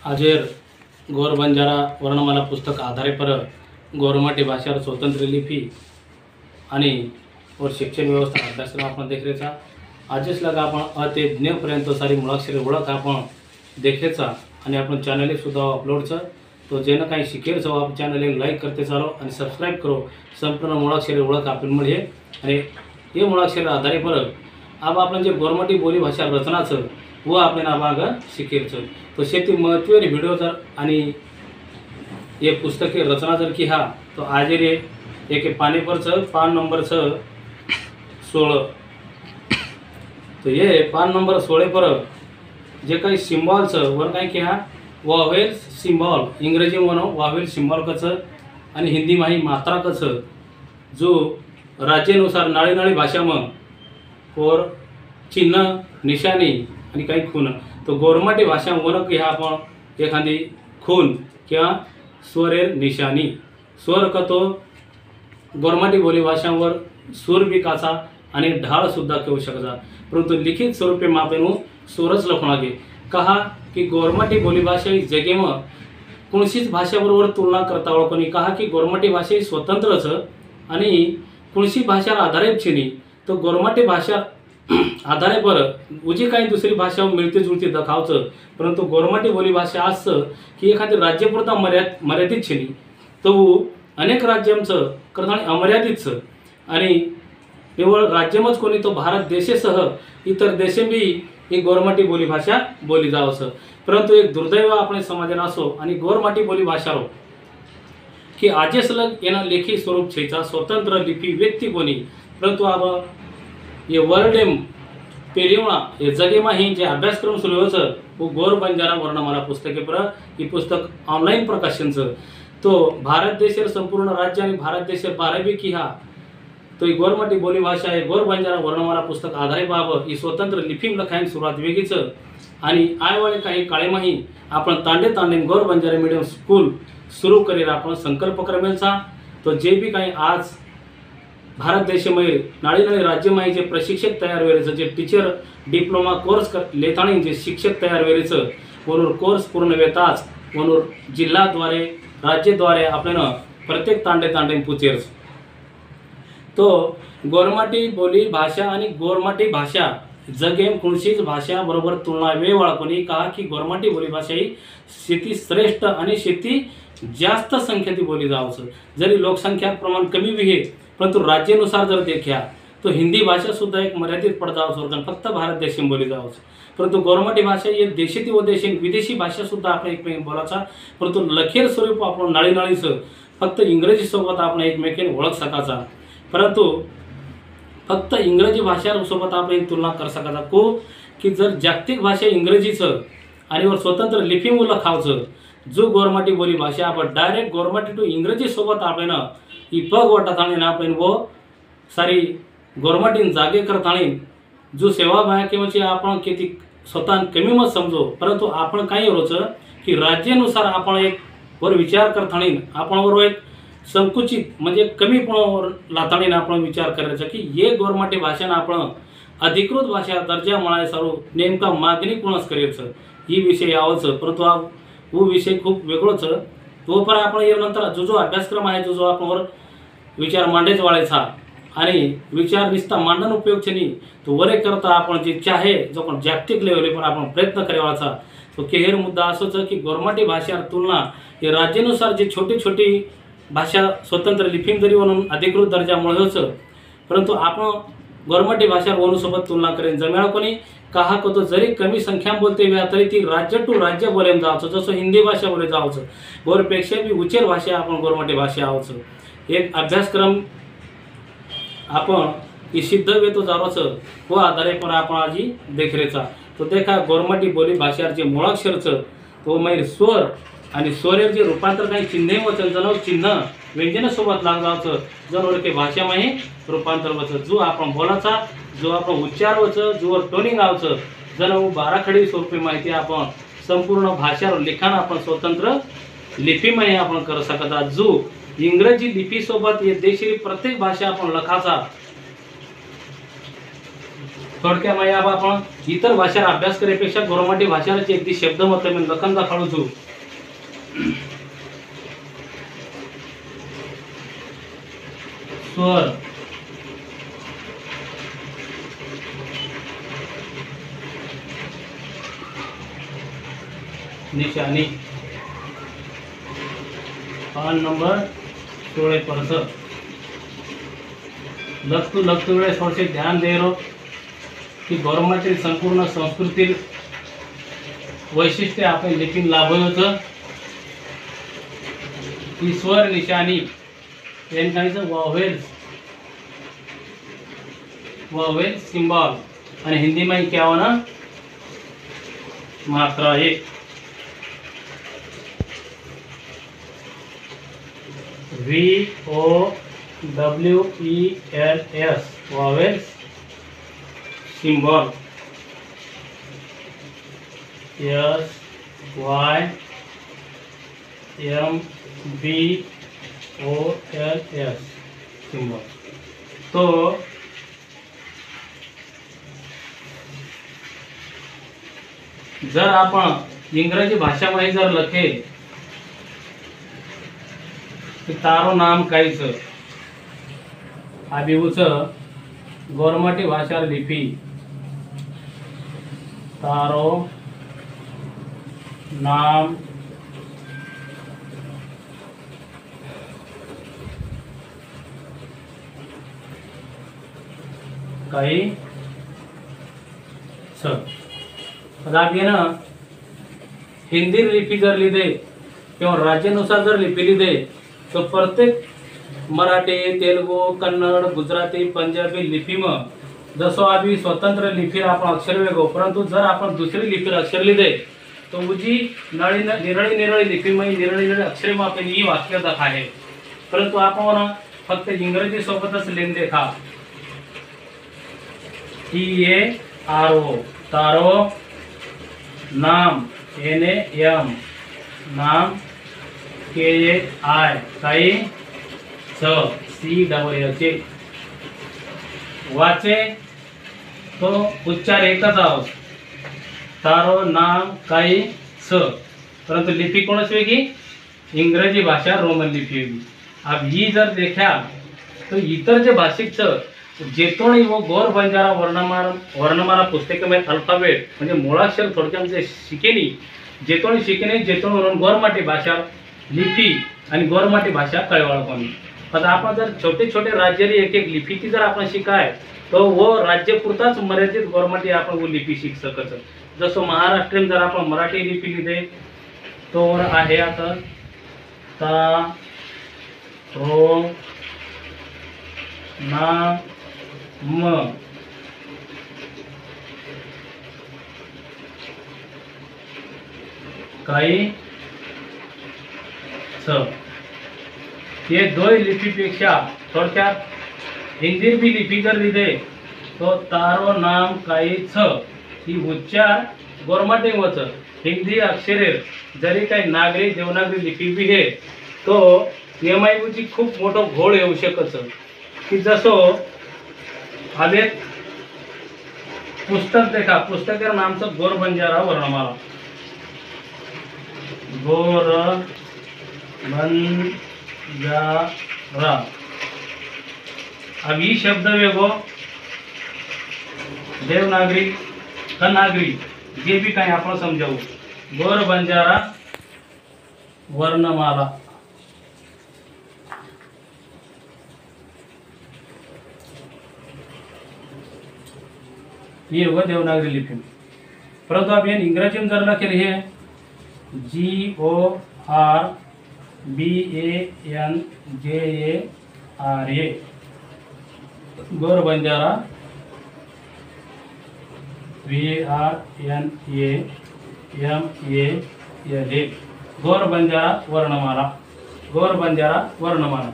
आजेर गौर बंजारा वर्णमाला पुस्तक आधारे पर गौरमाटी भाषार स्वतंत्र लिपी आणि और शिक्षण व्यवस्था अभ्यासक्रम आपण देखरेचा आजच लगा आपण अते ज्ञपर्यंत सारी मुळाक्षरे ओळख आपण देखेचा आणि आपण चॅनल सुद्धा अपलोडचं तो जेना काही शिकेल सो आप चॅनल लाईक करते चालो आणि सबस्क्राइब करो संपूर्ण मुळाक्षरे ओळख आपण मिळे आणि ये मुळाक्षरे आधारे पर अब आपण जे गौरमाटी बोली भाषा रचनाचं वो आपले नाभाग शिकेलचं तो शेती महत्त्वाची व्हिडिओ जर आणि ये पुस्तके रचना जर की हा तो आज रे एक पानीपरचं पान नंबर 16 तो ये पान नंबर 16 पर जे काही सिम्बॉलचं वर काय की हा वावेल सिम्बॉल इंग्रजी म्हणून वावेल सिम्बॉल कसं आणि हिंदी माही मात्रा कसं जो राज्यानुसार नाळी नाळी भाषा मग और चिन्ह निशाणी आणि काही खून तो गौरमाटी भाषा वन की हा आपण एखादी खून किंवा स्वरेर निशाणी स्वर का तो गौरमाटी बोली भाषांवर सूर बी काचा आणि ढाळ सुद्धा घेऊ शकता परंतु लिखित स्वरूपे मापेनु स्वरच लखणागे कहा की गौरमाटी बोली भाषा ही जगेम कोणशीच भाषेबरोबर तुलना करता ओळखणी कहा की गौरमाटी भाषा ही स्वतंत्रच आणि कोणशी भाषार आधारित छेनी तो गौरमाटी भाषा आधारे पर उजी काही दुसरी भाषा मिळते जुळते दाखवचं परंतु गौरमाटी बोली भाषा असं की एखादी राज्यपुरता मर्यादित छेनी तो अनेक राज्यांचं करताना अमर्यादितच आणि केवळ राज्यमच कोणी तो भारत देशेसह इतर देशे बी ही गौरमाटी बोली भाषा बोली जावचं परंतु एक दुर्दैव आपण समाजात असो आणि गौरमाटी बोली भाषा रो की आजेस लग येना लेखी स्वरूप छेचा स्वतंत्र लिपी व्यक्ती कोणी परंतु अब ये वर्डेम पेरिवणा ये जगेमा ही जे अभ्यासक्रम सुरू होतं वो गौर बंजारा वर्णमाला पुस्तके पर ही पुस्तक ऑनलाईन प्रकाशनचं तो भारत देशेर संपूर्ण राज्य आणि भारत देशेर 12 की हा तो ही गौरमाटी बोली भाषा आहे गौर बंजारा वर्णमाला पुस्तक आधारे बाब ही स्वतंत्र लिपी लखायन सुरुवात वेगळीच आणि आयवाळे काही काळेमाही आपण तांडे तांडे गौर बंजारा मीडियम स्कूल सुरू करीर आपण संकल्प करमेलचा तो जे बी काही आज भारत देशमध्ये नाळी नाळी राज्यमाही जे प्रशिक्षक तयार वेरेचं जे टीचर डिप्लोमा कोर्स लेताणी जे शिक्षक तयार वेरेचं वरून कोर्स पूर्ण वेताच वरून जिल्हाद्वारे राज्यद्वारे आपल्याला प्रत्येक तांडे तांडे पुचेर तो गौरमाटी बोली भाषा आणि गौरमाटी भाषा जगेम कोणशीच भाषा बरोबर तुलना वेळ कोणी कहा की गौरमाटी बोली भाषा ही शेती श्रेष्ठ आणि शेती जास्त संख्येत बोली जावचं जरी लोकसंख्या प्रमाण कमी विहे परंतु राज्यानुसार जर देखा तो हिंदी भाषा सुद्धा एक मर्यादित पडदावर फक्त भारत देश बोली जावचं परंतु गौरमाटी भाषा ही देशाती व विदेशी भाषा सुद्धा आपण एकमेक बोलाचा परंतु लखेर स्वरूप आपण नाळी नाळीचं फक्त इंग्रजी सोबत आपण एकमेकीने ओळख सकाचा परंतु फक्त इंग्रजी भाषा सोबत आपण तुलना कर सकाचा को की जर जागतिक भाषा इंग्रजीचं आणि वर स्वतंत्र लिपी मुलं खावचं जो गौरमाटी बोली भाषा आपण डायरेक्ट गौरमाटी टू इंग्रजी सोबत आपण ही पग वाटताने आपण वो सारी गौरमाटीन जागे करताने जो सेवा बाया किंवा आपण किती स्वतः कमी मत समजो परंतु आपण काही रोचं की राज्यानुसार आपण एक वर विचार करताने आपण वर एक संकुचित म्हणजे कमीपणावर लाताळीने आपण विचार करायचा की ये गौरमाटी भाषाने आपण अधिकृत भाषा दर्जा म्हणाय सर्व नेमका मागणी कोणास करायचं ही विषय यावचं परंतु वो विषय खूप वेगळंच तो पर आपण यानंतर जो अभ्यासक्रम आहे जो आपण विचार मांडेच वाळायचा आणि विचार निस्ता मांडण उपयोग छनी तो वरे करता आपण जे चाहे जो पण जागतिक लेवल पर आपण प्रयत्न करायचा तो केहेर मुद्दा असोच की गौरमाटी भाषा तुलना हे राज्यानुसार जे छोटी छोटी भाषा स्वतंत्र लिपी जरी म्हणून अधिकृत दर्जा मिळवच परंतु आपण गौरमाटी भाषा वनूसोबत तुलना करेन जमेळा कोणी कहा को तो जरी कमी संख्या बोलते वेळा तरी ती राज्य टू राज्य बोलेम जावचं जसं हिंदी भाषा बोले जावचं गौरपेक्षा बी उच्चर भाषा आपण गौरमाटी भाषा आवचं एक अभ्यासक्रम आपण सिद्ध वेतो जावचं व आधारे पर आपण आजी देखरेचा तो देखा गौरमाटी बोली भाषार जे मुळाक्षरचं तो मैर स्वर आणि स्वरेर जे रूपांतर काही चिन्ह वचन जणव चिन्ह व्यंजनासोबत लाग जावचं जणवर के भाषामाही रूपांतर वचं जो आपण बोलाचा जो आपण उच्चार वचं जो टोनिंग आवचं जणव 12 खडी स्वरूपी माहिती आपण संपूर्ण भाषा लिखाण आपण स्वतंत्र लिपीमाही आपण कर सकता जो इंग्रजी लिपी सोबत ये देशी प्रत्येक भाषा आपण लखाचा थोडक्यामध्ये अब आपण इतर भाषा अभ्यास करण्यापेक्षा गोरमाटी भाषाचे एक शब्द मतलब मी लखन दाखवू છું स्वर निशानी पान नंबर 16 पर लगतू वेळे थोड़े ध्यान दे रहो कि गौरमातील संपूर्ण संस्कृती वैशिष्ट्य आपण लिपीन लाभवतं की स्वर निशानी यांचं वॉवेल सिंबल आणि हिंदी में क्या होना मात्रा एक VOWELS vowels symbol SYMBOLS symbol। तो जर आपण इंग्रजी भाषामध्ये जर लखे तारो नाम काहीच आबिऊच गोरमाटी भाषा लिपी तारो नाम काही ना हिंदी लिपी जर लिहिले किंवा राज्यानुसार जर लिपी लिहिले तो प्रत्येक मराठी तेलुगू कन्नड गुजराती पंजाबी लिपी में जसो आम्ही स्वतंत्र लिपी आपण अक्षर वेगो परंतु जर आपण दुसरी लिपी अक्षर लिहिले तो उजी निरळी लिपी में निरळी अक्षर में आपण ही वाक्य आहे परंतु आपण फक्त इंग्रजी सोबतच लिहून देखा TARO तारो नाम NAM नाम KAI काही CWH वाचे तो उच्चार एकच आहोत तारो नाम काही परंतु लिपी कोणच वेगळी इंग्रजी भाषा रोमन लिपी वेगळी। अब ही जर देखा तो इतर जे भाषिक जेतोणी वो गौर बंजारा वर्णमाला पुस्तक में अल्फाबेट म्हणजे मूळाक्षर थोडक्यात म्हणजे शिकेनी जेतोणी म्हणून गौरमाटी भाषा लिपी आणि गौरमाटी भाषा कळवळकोनी। आता आपण जर छोटे छोटे राज्याली एक एक लिपीची जर आपण शिकाय तो वो राज्य पुरताच मर्यादित गौरमाटी आपण वो लिपी शिक सकत। जसं महाराष्ट्रीयन जर आपण मराठी लिपी लिहिले तो आहे आता ता रो ना म काही ये दो लिपीपेक्षा थोडक्यात हिंदी भी लिपी जर लिहिले तो तारो नाम काही ही उच्चार गोरमाटी वच हिंदी अक्षरे जरी काही नागरी देवनागरी लिपी भी है तो एमआयची खूप मोठो घोळ येऊ शकत की जसो आले पुस्तक देखा पुस्तकेर नामचं गोर बंजारा वर्णमाला गोर बंजारा। अब ये शब्द वेगो देवनागरी कनागरी जे भी काही आपण समजावू गोर बंजारा वर्णमाला ये होगा देवनागरी लिपि में। परंतु आप यहाँ इंग्रजी में जर लखे रहे GORBANJARA गौर बंजारा VRNAMALA गौर बंजारा वर्णमाला।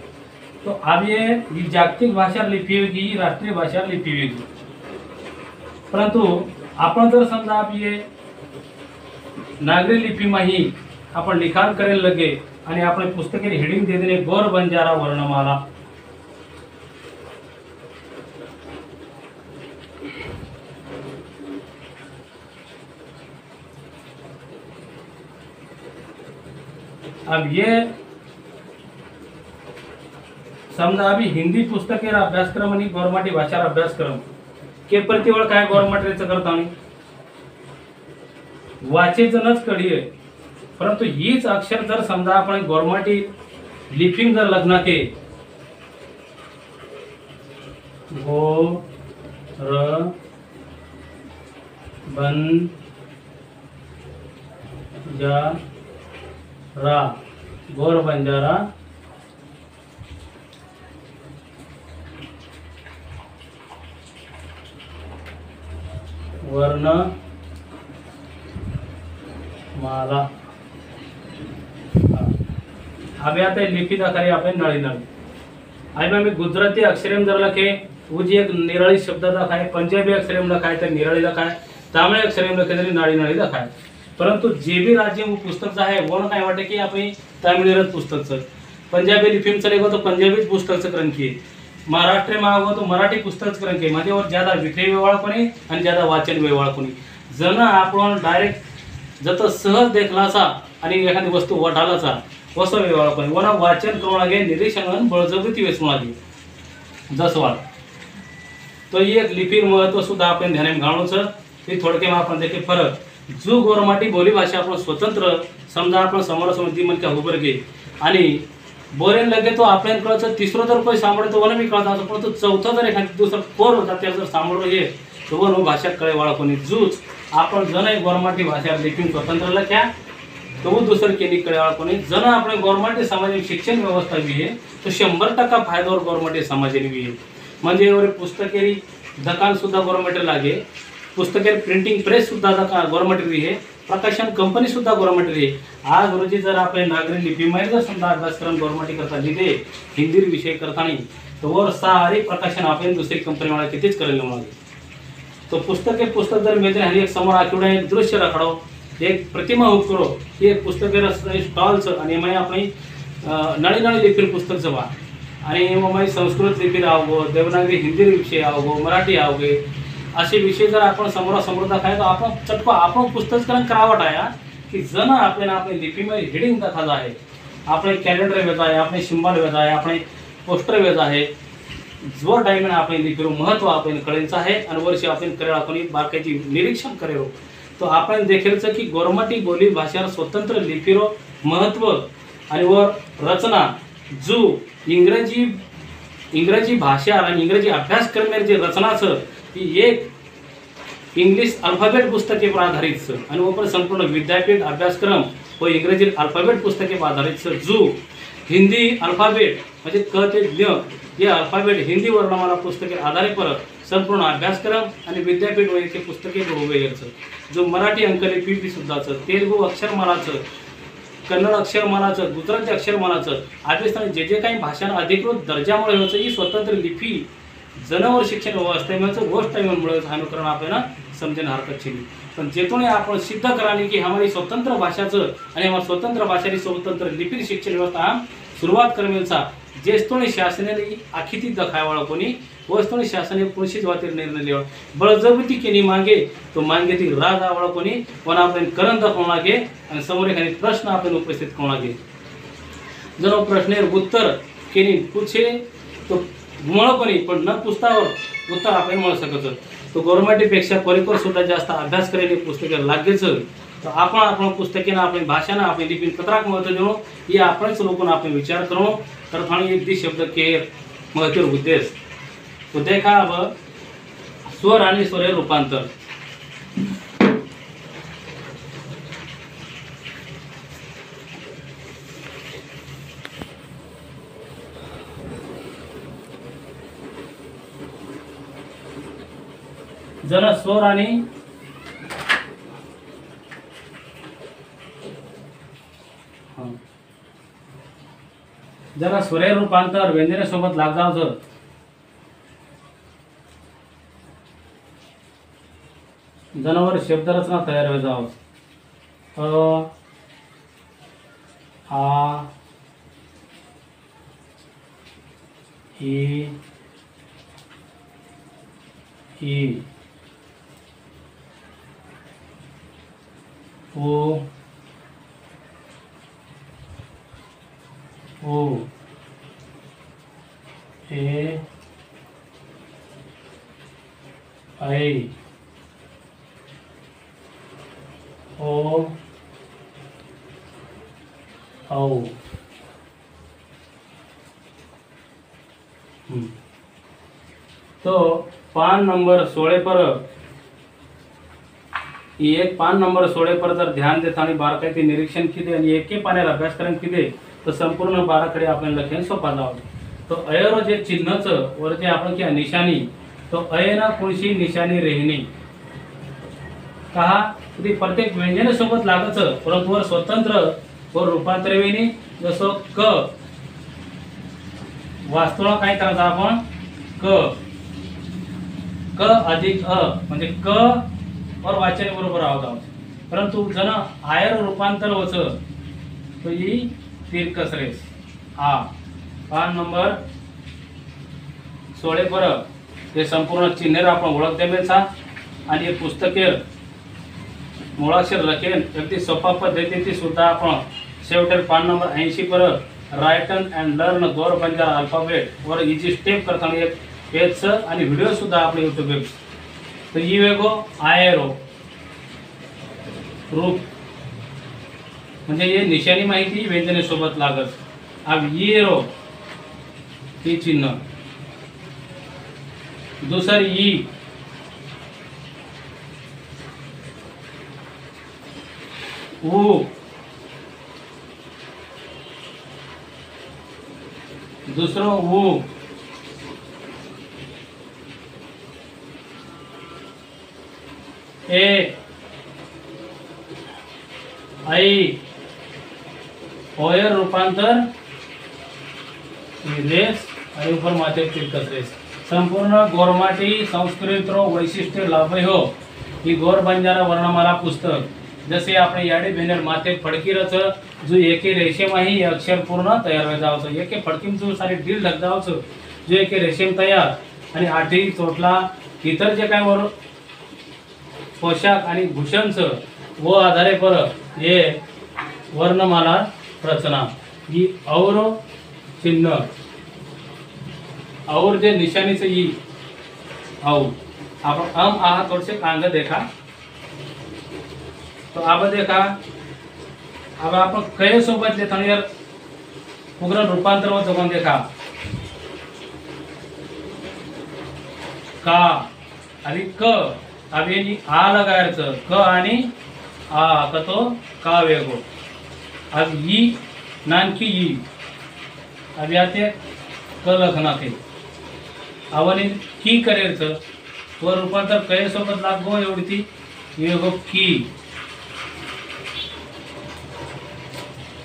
तो अब ये जागतिक भाषा लिपी होगी राष्ट्रीय भाषा लिपी होगी परंतु आपण जर समजा आप ये नागरी लिपी में ही आपण लिखाण करेल लगे आणि आपण पुस्तके हेडिंग दे देने गौर बंजारा वर्णमाला अब ये समजा आम्ही हिंदी पुस्तकेर अभ्यासक्रम आणि गौरमाटी भाषा अभ्यासक्रम के प्रतिवळ काय गौरमाटीचं करतो आम्ही वाचेचनच कडी आहे, परंतु हीच अक्षर जर समजा आपण गौरमाटी लिपिंग जर लग्न के गो र बन जा रा गोर बंजारा वर्ण माला હવે आता लिखित आकारे आपण नळी नळी आई में गुजराती अक्षरेम जर लखे वो जी एक निराळी शब्द लखाय, पंजाबी अक्षरेम लखाय तर निराळी लखाय, तामिळ अक्षरेम लखे तरी नाळी नाळी लखाय, परंतु जे भी राज्य वो पुस्तक आहे वो काय वाटे की आपण तामिळीरच पुस्तकचं, पंजाबी लिपीमचं लेखो तो पंजाबी पुस्तकचं करण की, महाराष्ट्र में आवो तो मराठी पुस्तकच करण की, मध्ये और ज्यादा विक्री वेवाळ कोणी आणि ज्यादा वाचन वेवाळ कोणी जण आपण डायरेक्ट जत सहज देखलाचा आणि एखादी वस्तू वठालाचा वसो वेवाळ कोणी वना वाचन करून लागे निरीक्षण बळजबरी वेचून लागे जसवाळ तो एक लिपीर महत्व सुद्धा आपण ध्यानात घालूचं ते थोडके आपण देखे फरक जो गोरमाटी बोली भाषा आपण स्वतंत्र समजा आपण समोरासमोर ती म्हणजे उभर घे आणि बोरेन लगे तो आपल्यान कळचं तिसरं जर कोणी सांभाळ तो वन मी कळत असं पण तो चौथा जर एखादी दुसरं कोर होता त्याला जर सांभाळून ये तो वन भाषा कळे वाळा कोणी जूच आपण जण गोरमाटी भाषा लिपीन स्वतंत्र लख्या तो दुसरं केली कळे वाळा कोणी जण आपण गोरमाटी समाजाची शिक्षण व्यवस्था भी आहे तो 100% फायद्यावर गोरमाटी समाजाने भी आहे म्हणजे एवढे पुस्तकेरी दुकान सुद्धा गोरमाटी लागे पुस्तकेर प्रिंटिंग प्रेस सुद्धा गव्हर्नमेंट आहे प्रकाशन कंपनी सुद्धा गव्हर्नमेंट आहे आज रोजी जर आपण नागरी लिपीमध्ये जर समजा अभ्यासक्रम गव्हर्नमेंट करता लिहिले हिंदी विषय करताना तो वर सारी प्रकाशन आपण दुसरी कंपनी वाला कितीच करेल म्हणाले तो पुस्तक जर मेजर हरी एक समोर आठवडा एक दृश्य रखडो एक प्रतिमा हुक करो ये पुस्तकेर स्टॉल्स आणि मग आपण नळी नळी लिपीर पुस्तक जवा आणि मग संस्कृत लिपीर आवगो देवनागरी हिंदी विषय आवगो मराठी आवगे असे विषय जर आपण समोरासमोर दाखवाय तो आपण चटको आपण पुस्तककरण करावट आहे की जण आपल्याला आपली लिपीमध्ये हेडिंग दाखवत आहे आपले कॅलेंडर वेच आहे आपले सिंबल वेच आहे आपले पोस्टर वेच आहे जो टाइम आपण लिपीर महत्व आपण कळायचं आहे आणि वर्षी आपण करेल आपण बाकीची निरीक्षण करेल तो आपण देखेलचं की गोरमाटी बोली भाषा स्वतंत्र लिपीरो महत्व आणि वर रचना जो इंग्रजी भाषा आणि इंग्रजी अभ्यासक्रम जे रचनाचं ही एक इंग्लिश अल्फाबेट पुस्तकेवर आधारित आणि वर संपूर्ण विद्यापीठ अभ्यासक्रम व इंग्रजी अल्फाबेट पुस्तकेवर आधारित जो हिंदी अल्फाबेट म्हणजे क ते ज्ञ हे अल्फाबेट हिंदी वर्णमाला पुस्तके आधारित पर संपूर्ण अभ्यासक्रम आणि विद्यापीठ वैद्यकीय पुस्तके उभे जो मराठी अंकलिपी बी सुद्धाचं तेलुगू अक्षरमालाचं कन्नड अक्षरमालाचं गुजराती अक्षरमालाचं अभ्यासक्रम जे काही भाषा अधिकृत दर्जामुळे होतं ही स्वतंत्र लिपी जनावर शिक्षण व्यवस्थेमध्ये गोष्ट मुळे अनुकरण आपल्याला समजणं हरकत नाही पण जेतून आपण सिद्ध कराने की हमारी स्वतंत्र भाषाचं आणि हमारी स्वतंत्र भाषेची स्वतंत्र लिपी शिक्षण व्यवस्था सुरुवात करण्याचा जेस्तोनी शासनाने आखी ती दखावाळा कोणी वस्तोनी शासनाने पुरुषी जवाबदारी निर्णय लिहा बळजबरी केली मागे तो मागे ती राग आवळा कोणी पण आपण करण दाखवू लागे आणि समोर एखादी प्रश्न आपण उपस्थित करू लागे जर प्रश्नेर उत्तर केनी पूछे तो मुळ कोणी पण न पुस्तावर उत्तर आपण मिळू शकत तो गव्हर्नमेंटपेक्षा परिकर सुद्धा जास्त अभ्यास करेली पुस्तके लागेच तर आपण पुस्तकेना आपली भाषाना आपली लिपी कतराक महत्व देऊ हे आपणच लोकांना आपण विचार करू तर थाणी एक दी शब्द के महत्व उद्देश तो देखा अब स्वर आणि स्वर रूपांतर जरा स्वर आणि जरा स्वरे रूपांतर व्यंजने सोबत लागजावचं जनावर शब्दरचना तयार हो जाव आ ई ओ ओ ए आई ओ औ। तो पान नंबर 16 पर एक पान नंबर 16 पर जर ध्यान देता आणि बारकाईने निरीक्षण केले आणि एके पाण्याला अभ्यासक्रम केले तर संपूर्ण बाराकडे आपल्याला लक्षण सोपा जावं। तो अयर जे चिन्हचं वर जे आपण क्या निशानी तो अयना कोणशी निशानी रेहनी कहा ती प्रत्येक व्यंजन सोबत लागच परंतु वर स्वतंत्र व रूपांतर वेणी जसं क वास्तव काय करायचं आपण क क अधिक अ म्हणजे क और वाचन बरोबर आहोत परंतु जन आयर रूपांतर होच तो ही तिरकस रेस आ पान नंबर 16 पर हे संपूर्ण चिन्ह आपण ओळख देमेचा आणि हे पुस्तकेर मुळाक्षर लखेन अगदी सोपा पद्धतीने सुद्धा आपण शेवटेर पान नंबर 80 पर written and learn Gor Banjara alphabet वर इजी स्टेप करताना एक पेज आणि व्हिडिओ सुद्धा आपण YouTube वर तर ही वेगो आयरो रूप म्हणजे ये निशाणी माहिती व्यंजने सोबत लागत अब ये रो ही चिन्ह दुसरी ई ऊ दुसरं ऊ ए आई ओयर रूपांतर रेस आणि ऊपर माथे तिरकस रेस संपूर्ण गोरमाटी संस्कृत रो वैशिष्ट्य लाभ हो ही गोर बंजारा वर्णमाला पुस्तक जसे आपण याडे भेनर माथे फडकीरच जो एके रेशेम आहे अक्षर पूर्ण तयार हो जावचं एके फडकीम जो सारी डील ढक जावचं जो एके रेशेम तयार आणि आठी चोटला इतर जे काय वर पोशाख आणि भूषणचं वो आधारे पर हे वर्णमाला रचना ही और चिन्ह और जे निशानीचं ही औ आपण हम आहा थोड़से कांग देखा तो अब देखा अब आपण कय सोबत लेता यार उग्र रूपांतर व जगन देखा का आणि क अब ये आ लगायचं क आणि आ का तो का वेगो अब ई नानकी ई अब याते क लखना थे आवनी की करेचं व रूपांतर कय सोबत लागो एवढी ती वेगो की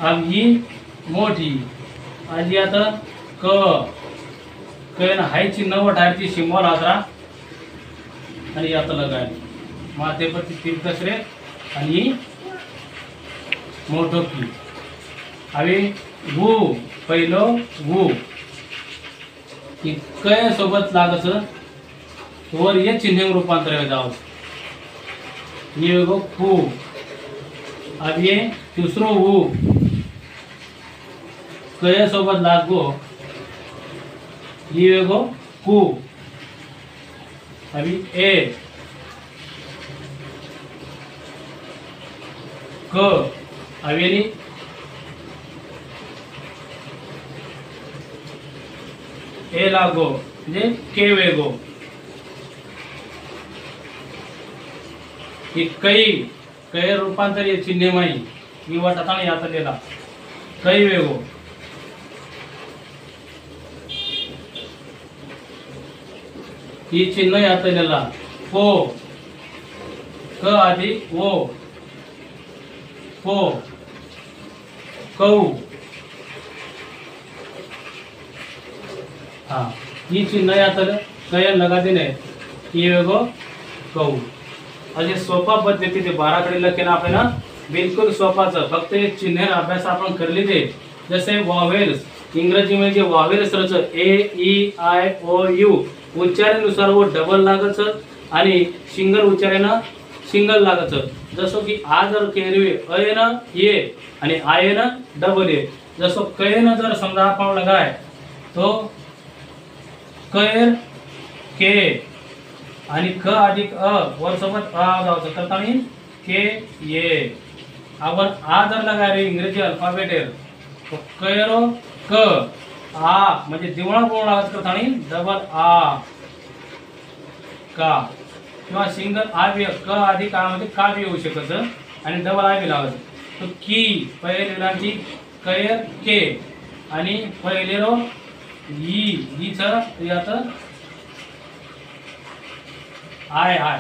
अब ही मोठी आजी आता क कयन हाय चिन्ह वठायची सिंबल आदरा आणि आता लगाय माथे पर तीन कसरे आणि मोठो की अभी वू पहिलो वू की कय सोबत लागच वर ये चिन्ह रूपांतर जाव ये गो कू अब ये दूसरो वू कय सोबत लागो ये गो कू अभी ए क अभी यानी ए लागो म्हणजे के वेगो ही कई रूपांतर ये चिन्ह माई ही वाटताना यातलेला कई वेगो ही चिन्ह यातलेला को क आधी वो को कौ हाँ ही चिन्ह यातल कयन लगा देने ही वेगो कौ असे सोपा पद्धतीने 12 कडे लखेन आपल्याला बिलकुल सोपाच फक्त एक चिन्ह अभ्यास आपण करले दे जसे वॉवेल्स इंग्रजी में जे वॉवेल्स रच ए ई आय ओ यू उच्चारानुसार वो डबल लागच आणि सिंगल उच्चाराने सिंगल लागच जसं की आ जर केरवे अ न ए आणि आय न डबल ए जसो कयन जर समजा आपण लगाय तो कैर के आणि क अधिक अ वर सोबत आ जावचं करतानी के ये आपण आ जर लगाय रे इंग्रजी अल्फाबेट आहे तो कैरो क आ म्हणजे दिवळा बोलणं लागत करतानी डबल आ का किंवा सिंगल आ बी क अधिक आ मध्ये का बी येऊ शकत आणि डबल आ बी लागत तो की पहिले लांची कैर के आणि पहिले रो ई च यात आय आय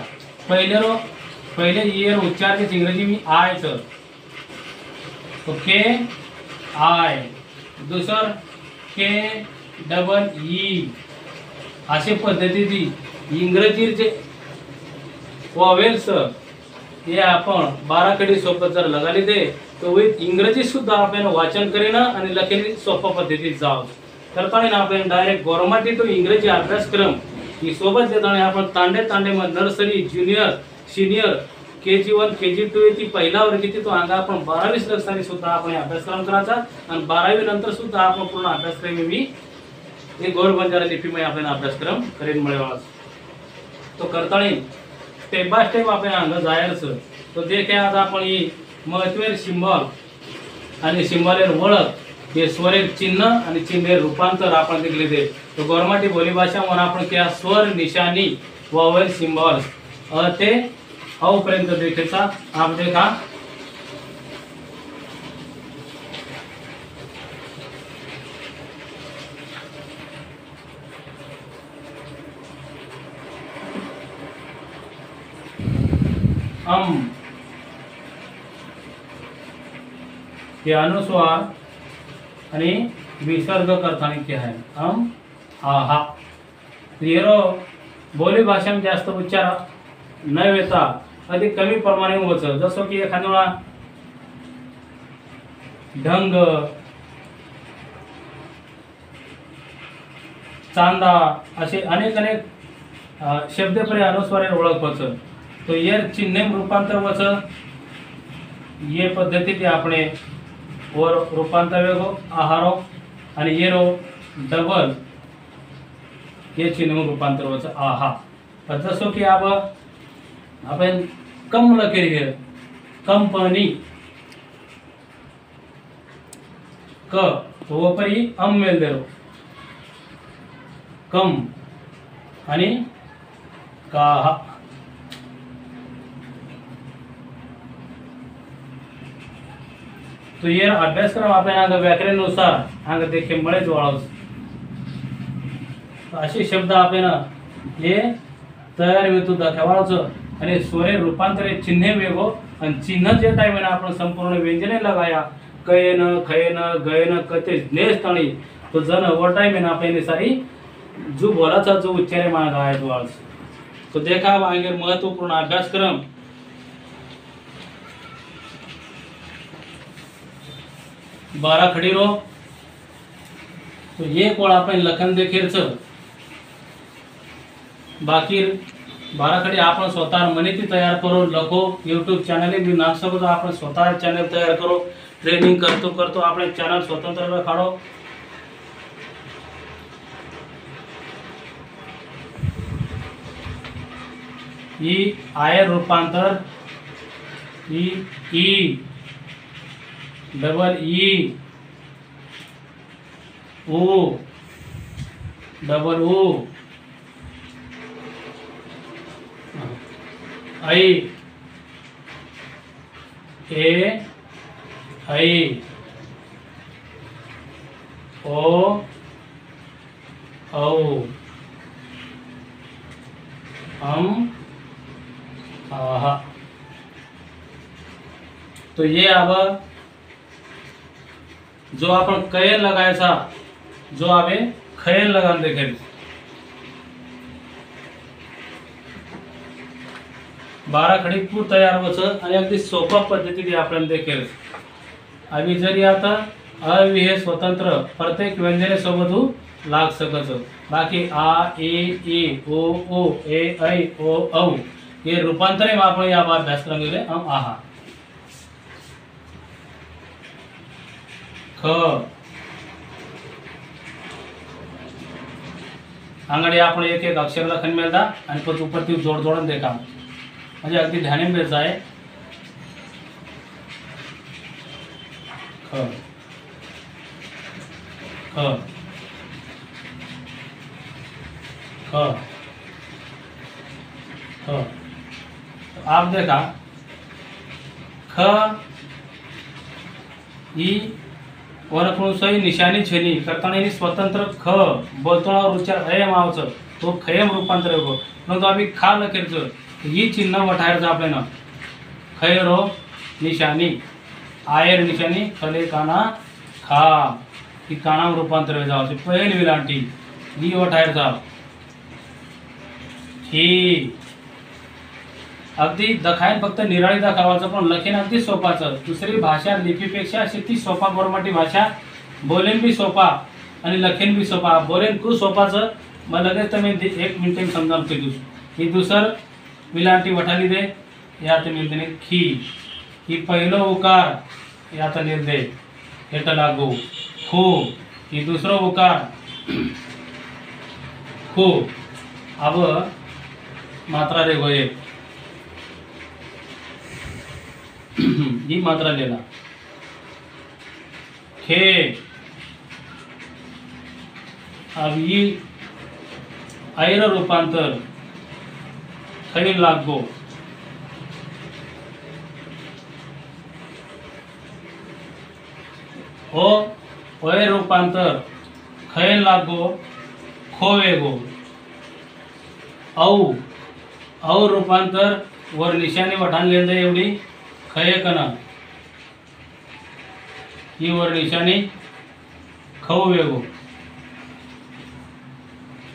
पहिले ईर उच्चार के इंग्रजी में आय च ओके आय दुसर के डबल ई अशा पद्धतीची इंग्रजीचे वॉवेल्स हे आपण 12 कडे शब्द जर लगाले दे तो विथ इंग्रजी सुद्धा आपण वाचन करेना आणि लखेली सोप्या पद्धतीत जाव करताना आपण डायरेक्ट गव्हर्नमेंट तो इंग्रजी अभ्यासक्रम ही सोबत देताना आपण तांडे मध्ये nursery junior senior KG1 KG2 ती पहिला वर्ग ती तो अंगा आपण 12वी लक्षाने सुद्धा आपण अभ्यासक्रम करायचा आणि 12वी नंतर सुद्धा आपण पूर्ण अभ्यासक्रम मी हे गौर बंजारा लिपी मध्ये आपण अभ्यासक्रम करेन मिळवाच तो करताना स्टेप बाय स्टेप आपण अंग जायचं तो देखे आज आपण ही महत्त्वाचे सिंबल आणि सिंबलेर ओळख हे स्वर चिन्ह आणि चिन्ह रूपांतर आपण दिले दे तो गव्हर्नमेंट बोली भाषा म्हणून आपण क्या स्वर निशानी वॉवेल सिंबल्स अ ते औ पर्यंत देखेचा आप देखा हे अनुस्वार आणि विसर्ग करताना क्या है हा येरो बोली भाषा में जास्त उच्चार न येता अधिक कमी प्रमाणे होतं जसं की एखाद्या वेळा ढंग चांदा असे अनेक शब्दप्रयोग अनुस्वारे ओळख वच तो ये चिन्ह रूपांतर वच ये पद्धती आपणे और रूपांतर वेगो आहारो आणि येरो डबल ये चिन्ह रूपांतर वच आहा जसं की आपण कम लखेर है कंपनी क तो परी मेल दे कम आणि काहा तो ये अभ्यासक्रम आपण आग व्याकरणानुसार आग देखे मळेच वाळवस असे शब्द आपण हे तयार होतो दाखवायचं आणि स्वरे रूपांतरे चिन्ह वेगो आणि चिन्ह जे टाइम आपण संपूर्ण व्यंजने लगाया कयन खयन गयन कते नेस्ताणी तो जन ओवर टाइम आपण सारी जो बोलाचा जो उच्चार मार्ग आहे तो आज तो देखा आगे महत्वपूर्ण अभ्यासक्रम बारा खड़ी रो तो ये कोळ आपण लखन देखेरच बाकी 12 खडी आपण स्वतः मनेती तयार करो लखो YouTube चॅनल भी नाम सकतो आपण स्वतः चॅनल तयार करो ट्रेनिंग करतो आपण चॅनल स्वतंत्र काढो ई आय रूपांतर ई डबल ई ओ डबल ओ आई ए आई ओ औ आहा तो ये अब जो अपन कयल लगायचा जो आवे खयल लगान देखेल 12 खडी पूर तयार होतं आणि अगदी सोपा पद्धतीने आपण देखेल आम्ही जरी आता अवि हे स्वतंत्र प्रत्येक व्यंजने सोबत लाग सकत बाकी आ ए ई ओ ओ ए ऐ ओ औ हे रूपांतरे आपण या अभ्यासक्रम गेले आहा ख आंगडी आपण एक एक अक्षर लखन मिळता आणि परत उपरती जोड जोडून देखा म्हणजे अगदी ध्याने मिळत आहे. ख ख ख ख आप देखा ख ही वनकुळसई निशाणी छेनी करताना स्वतंत्र ख बोलतोळावर उच्चार खयम आवचं तो खयम रूपांतर होतो. परंतु आम्ही खा लखेरचं ही चिन्ह वठायचं आपल्याला खैरो निशाणी आयर निशाणी खले काना खा ही कानाम रूपांतर जावं पहिली विलांटी ही वठायचा ही अगदी दखायन फक्त निराळी दाखवायचं पण लखेन अगदी सोपाचं. दुसरी भाषा लिपीपेक्षा अशी ती सोपा गोरमाटी भाषा बोलेन बी सोपा आणि लखेन बी सोपा. बोलेन खूप सोपाचं मग लगेच तुम्ही 1 मिनिट समजावून फेकूस. ही दुसर विलांटी वठाली दे यात मिळते खी ही पहिलो उकार यात निर्दे हेट लागू खू ही दुसरो उकार खू अब मात्रा रे गोये ही मात्रा लेला खे अब ये ऐर रूपांतर खैल लागो ओ ओय रूपांतर खैल लागो खोवेगो औ रूपांतर वर निशाने वठान लेंदा एवढी खय कना ही वर निशाणी खव वेगो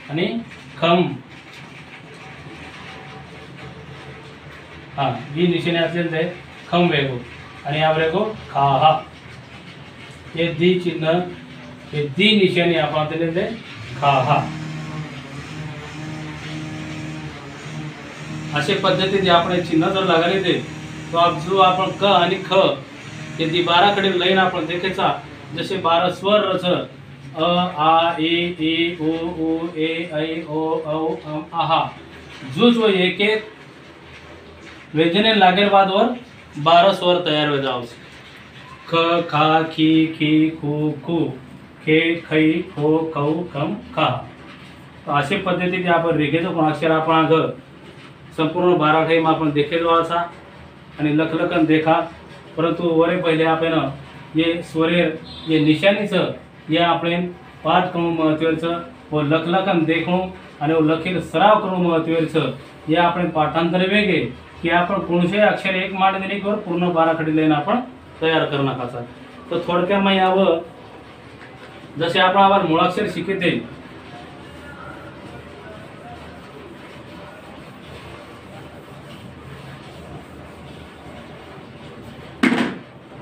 आणि खम हा ही निशाणी असलेलं ते खम वेगो आणि या वेगो खा हा हे दी चिन्ह हे दी निशाणी आपण दिले ते खा हा अशा पद्धतीने आपण चिन्ह जर लगाले ते तो आप जो आपण क आणि ख हे दी 12 कडे लाईन आपण देखायचा जसे 12 स्वर रच अ आ ए ओ उ ए ऐ ओ औ अम आहा जो एक एक व्यंजने लागेल बाद वर 12 स्वर तयार हो जाव ख खा खी खी खू खू खे खै खो खौ खम खा. तो अशा पद्धतीने आपण रेखेचं पण अक्षर आपण अग संपूर्ण 12 टाइम आपण देखेल वाचा आणि लखलखन देखा. परंतु वरे पहिले आपण ये स्वरेर ये निशाणीचं ये आपण पाठ करून महत्त्वाचं व लखलखन देखणं आणि लखेर सराव करून महत्त्वाचं ये आपण पाठांतर वेगे की आपण कोणते अक्षर एक मांड देणे किंवा पूर्ण 12 खडी लाईन आपण तयार करणं खाचा. तर थोडक्यात मग यावं जसे आपण आवर मूळाक्षर शिकते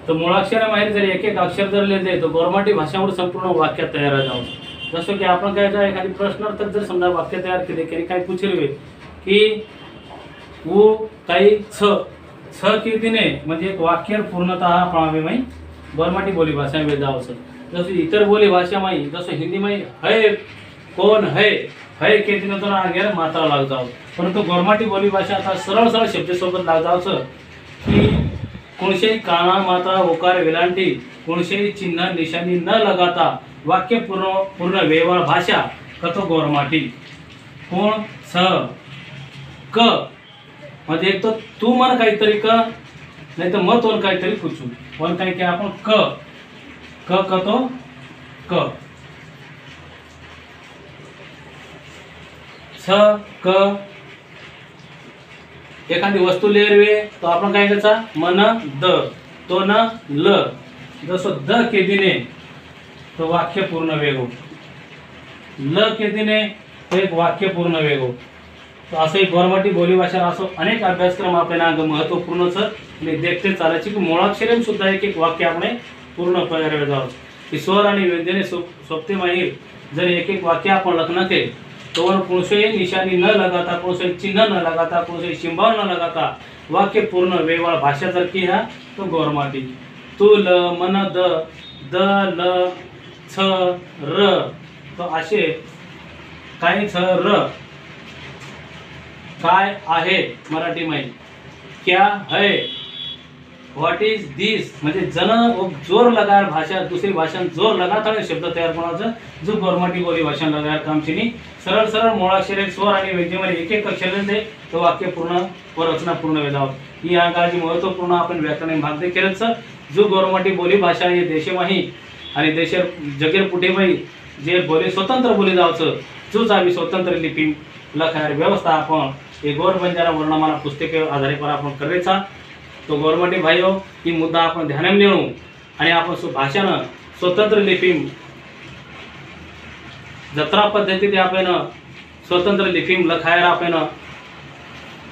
तो मूळाक्षर माहिती जर एक एक अक्षर जर लिहिले तो गौरमाटी भाषावर संपूर्ण वाक्य तयार जाऊ. जसं की आपण काय एखादी प्रश्नार्थक जर समजा वाक्य तयार केले की काय पूछले की वो काही छ कीर्तीने म्हणजे एक वाक्य पूर्णतः पावे माई गौरमाटी बोली भाषा में जाऊ. जसं इतर बोली भाषा माई जसं हिंदी माई है कोण है कीर्तीने तो आगे मात्रा लाग जाऊ. परंतु गौरमाटी बोली भाषा आता सरळ सरळ शब्द सोबत लाग जावचं की कोणशेही काना मात्रा उकार वेलांटी कोणशेही चिन्ह निशाणी न लगाता वाक्य पूर्ण वेवाळ भाषा कतो गौरमाटी. कोण स क म्हणजे एक तो तू मन काहीतरी क नाही तर मत वन काहीतरी पूछू वन काही की आपण क क कतो क स क एखादी वस्तू लेरवे तो आपण काय करायचा मन द तो न ल जसं द केदीने तो वाक्य पूर्ण वेगो ल केदीने तो एक वाक्य पूर्ण वेगो. तो असं एक गौरमाटी बोली भाषा असो अनेक अभ्यासक्रम आपल्याला महत्त्वपूर्णच आणि देखते चालायची की मुळाक्षरे सुद्धा एक एक वाक्य आपण पूर्ण तयार जावं की स्वर आणि व्यंजने सोपते माहीर जर एक एक वाक्य आपण लखना के तो कोणसे निशानी न लगाता कोणसे चिन्ह न लगाता कोणसे शिंबाव न लगाता वाक्य पूर्ण वेवाळ भाषा जर की हा तो गौरमाटी. तू ल मन द द ल छ र, तो असे काही छ र काय आहे मराठीमध्ये, क्या है, व्हॉट इज दिस, म्हणजे जन जोर लगार भाषा दुसरी भाषा जोर लगातार शब्द तयार करण्याचं जो गव्हर्नमेंटी बोली भाषा लगार कामचिनी सरळ सरळ मुळाक्षरे स्वर आणि व्यंजनमध्ये एक एक अक्षर ते तो वाक्य पूर्ण व रचना पूर्ण वेळावर ही या काळाची महत्त्वपूर्ण आपण व्याकरण भाग देखीलच जो गव्हर्नमेंटी बोली भाषा हे देशमाही आणि देश जगेर कुठेही जे बोली स्वतंत्र बोली जावचं जोच आम्ही स्वतंत्र लिपी लखार व्यवस्था आपण हे गौर बंजारा वर्णमाला पुस्तके आधारे पर आपण करायचा तो गव्हर्नमेंटी भाईओ ही मुद्दा आपण ध्यानात नेऊ आणि आपण भाषानं स्वतंत्र लिपी जत्रा पद्धतीने आपण स्वतंत्र लिपी लखायला आपण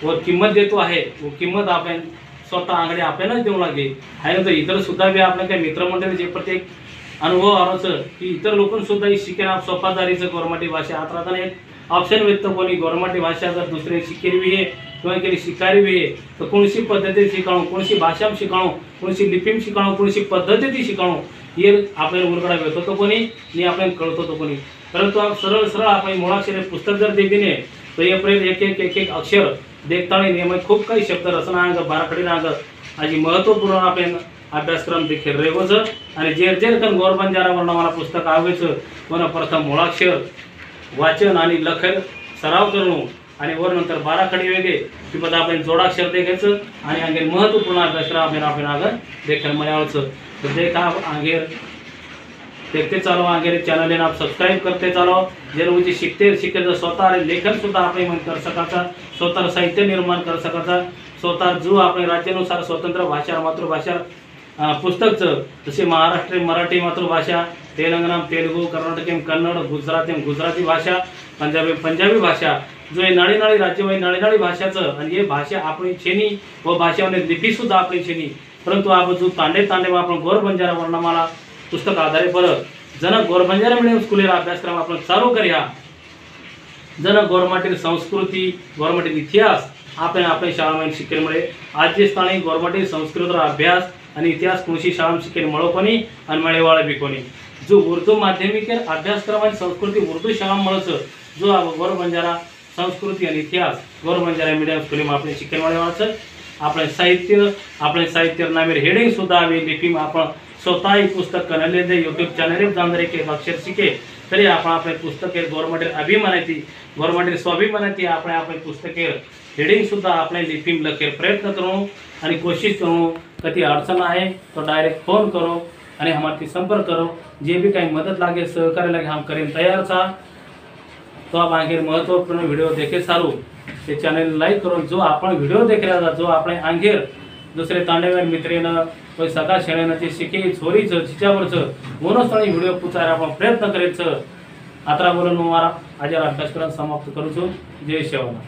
व किंमत देतो आहे व किंमत आपण स्वतः आंगडे आपल्यालाच देऊ लागले आहे. तर इतर सुद्धा बी आपल्या काही मित्रमंडळी जे प्रत्येक अनुभव आरोचं की इतर लोकांसुद्धा ही शिकेना सोपादारीचं गव्हर्नमेंटी भाषा आता एक ऑप्शन व्यक्त कोणी गव्हर्नमेंटी भाषा जर दुसरे शिकेल बी आहे किंवा केली शिकारी बी आहे तर कोणशी पद्धती शिकाणू कोणशी भाषा शिकाणू कोणशी लिपीम शिकाणू कोणशी पद्धती शिकाणू हे आपल्याला उलगडा भेटतो तो कोणी आणि आपल्याला कळतो तो कोणी. परंतु सरळ सरळ आपण मुळाक्षरे पुस्तक जर देतीने तर यापर्यंत एक एक अक्षर देखताना नियम खूप काही शब्द रचना अंग बाराखडी अंग आजी महत्त्वपूर्ण आपण अभ्यासक्रम देखील रेगोच आणि जेर जेर कन गौर बंजारा वर्णमाला पुस्तक आवेचं कोण प्रथम मुळाक्षर वाचन आणि लखन सराव करणं आणि वर नंतर बाराखडी वेगळे की पद आपण जोडाक्षर देखायचं आणि अंगेर महत्त्वपूर्ण अभ्यासक्रम आपण आगं देखील मनावचं. तर देखा आंगेर देखते चालो आगे चॅनल आप सब्सक्राइब करते चालो जे लोग शिकते स्वतः लेखन सुद्धा आपण मन कर सकाचा स्वतः साहित्य निर्माण कर सकाचा स्वतः जो आपण राज्यानुसार स्वतंत्र भाषा मातृभाषा पुस्तकचं जसे महाराष्ट्र मराठी मातृभाषा तेलंगणा तेलुगू कर्नाटक कन्नड गुजराती भाषा पंजाबी भाषा जो हे नाळी नाळी राज्यवाही नाळी नाळी भाषाचं आणि हे भाषा आपली छेनी व भाषामध्ये लिपी सुद्धा आपली छेनी परंतु आपण जो तांडे आपण गौर बंजारा वर्णमाला पुस्तक आधारे पर जन गौर बंजारा मीडियम स्कूलला अभ्यासक्रम आपण चालू करूया. जन गव्हर्नमेंट संस्कृती गव्हर्नमेंट इतिहास आपण आपल्या शाळांमध्ये शिकेलमुळे आज स्थानी गव्हर्नमेंट संस्कृत अभ्यास आणि इतिहास कोणशी शाळा शिकेल मळोपणी आणि मळेवाळ बिकोणी जो उर्दू माध्यमिक अभ्यासक्रम आणि संस्कृती उर्दू शाळा मळच जो गौर बंजारा संस्कृती आणि इतिहास गौर बंजारा मीडियम स्कूलमध्ये आपण शिकेल मळेवाळचं आपले साहित्य नामेर हेडिंग सुद्धा आम्ही लिपी आपण स्वतः ही पुस्तक कनले दे यूट्यूब चॅनल जाऊन एक अक्षर शिके तरी आपण आपले पुस्तके गव्हर्नमेंट अभिमानाची गव्हर्नमेंट स्वाभिमानाची आपण आपले पुस्तके हेडिंग सुद्धा आपले लिपी लखे प्रयत्न करू आणि कोशिश करू. कधी अडचण आहे तो डायरेक्ट फोन करो आणि हमारे संपर्क करो जे भी काही मदत लागे सहकार्य लागे हम करें तैयार था. तो आप आगे महत्वपूर्ण वीडियो देखे चालू ते चॅनल लाईक करून जो आपण व्हिडिओ देख रहा था जो आपण आंगेर दुसरे तांडेवर मित्रेनं कोई सगळा शेळ्यानं शिके छोरीचं तिच्यावरचं मोनोस्थळी व्हिडिओ पुचायला आपण प्रयत्न करायचं. आता बोलून मला आज अभ्यासक्रम समाप्त करूचो. जय शेवना.